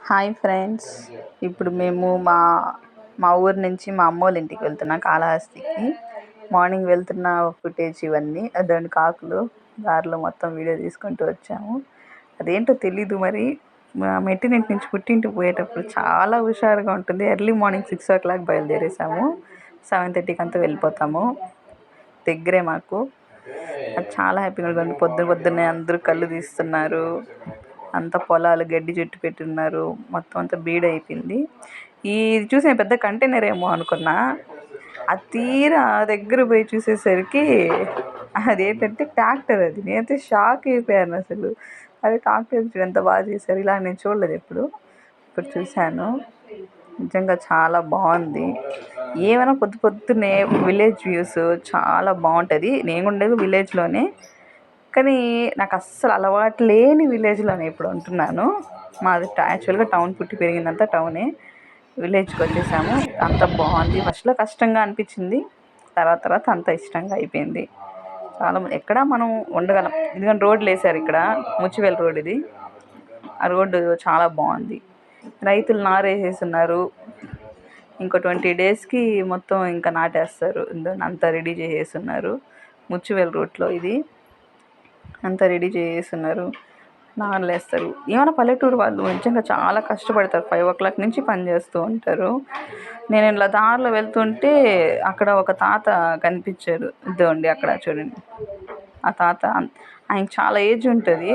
Hi friends. ఇప్పుడు మేము మా మా ఊరు నుంచి మా అమ్మ వాళ్ళ ఇంటికి వెళ్తున్నాం కాళహస్తికి. మార్నింగ్ వెళ్తున్న ఫుటేజ్ ఇవన్నీ. అదండి కాకులు దారిలో మొత్తం వీడియో తీసుకుంటూ వచ్చాము. అదేంటో తెలీదు మరి. మా మెట్టినింటి నుంచి పుట్టింటికి పోయేటప్పుడు చాలా హుషారుగా ఉంటుంది. Early morning 6 o'clock బయలుదేరేసాము. 7:30కి అంతా వెళ్ళిపోతాము. దగ్గరే మాకు. అది చాలా హ్యాపీగా ఉంటుంది. పొద్దున్నే అందరూ కళ్ళు తీస్తున్నారు. అంత పొలాలు గడ్డి చెట్టు పెట్టున్నారు. మొత్తం అంతా బీడైపోయింది. ఇది చూసి నేను పెద్ద కంటైనర్ ఏమో అనుకున్నా. అది తీరా దగ్గర పోయి చూసేసరికి అదేంటంటే ట్రాక్టర్. అది నేనైతే షాక్ అయిపోయాను అసలు. అది ట్రాక్టర్ ఎంత బాగా చేశారు. ఇలా నేను చూడలేదు ఎప్పుడు. ఇప్పుడు చూశాను. నిజంగా చాలా బాగుంది. ఏమైనా పొద్దున్నే విలేజ్ వ్యూస్ చాలా బాగుంటుంది. నేను ఉండేది విలేజ్లోనే, కానీ నాకు అస్సలు అలవాటు లేని విలేజ్లోనే ఇప్పుడు ఉంటున్నాను. మాది యాక్చువల్గా టౌన్, పుట్టి పెరిగిందంతా టౌనే. విలేజ్కి వచ్చేసాము. అంత బాగుంది. ఫస్ట్లో కష్టంగా అనిపించింది, తర్వాత అంత ఇష్టంగా అయిపోయింది. చాలా ఎక్కడ మనం ఉండగలం. ఎందుకంటే రోడ్లు వేసారు ఇక్కడ. ముచ్చివేల్ రోడ్ ఇది. ఆ రోడ్డు చాలా బాగుంది. రైతులు నారేసేస్తున్నారు. ఇంకో 20 daysకి మొత్తం ఇంకా నాటేస్తారు. అంతా రెడీ చేసేస్తున్నారు. ముచ్చివేల్ రూట్లో ఇది అంతా రెడీ చేస్తున్నారు. నార్లు వేస్తారు. ఏమైనా పల్లెటూరు వాళ్ళు నిజంగా చాలా కష్టపడతారు. 5 o'clock నుంచి పని చేస్తూ ఉంటారు. నేను ఇలా దారిలో వెళ్తుంటే అక్కడ ఒక తాత కనిపించారు. ఇదిగోండి అక్కడ చూడండి. ఆ తాత, ఆయనకి చాలా ఏజ్ ఉంటుంది.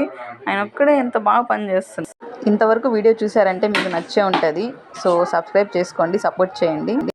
ఆయన ఒక్కడే ఎంత బాగా పని చేస్తున్నారు. ఇంతవరకు వీడియో చూసారంటే మీకు నచ్చే ఉంటుంది. సో సబ్స్క్రైబ్ చేసుకోండి, సపోర్ట్ చేయండి.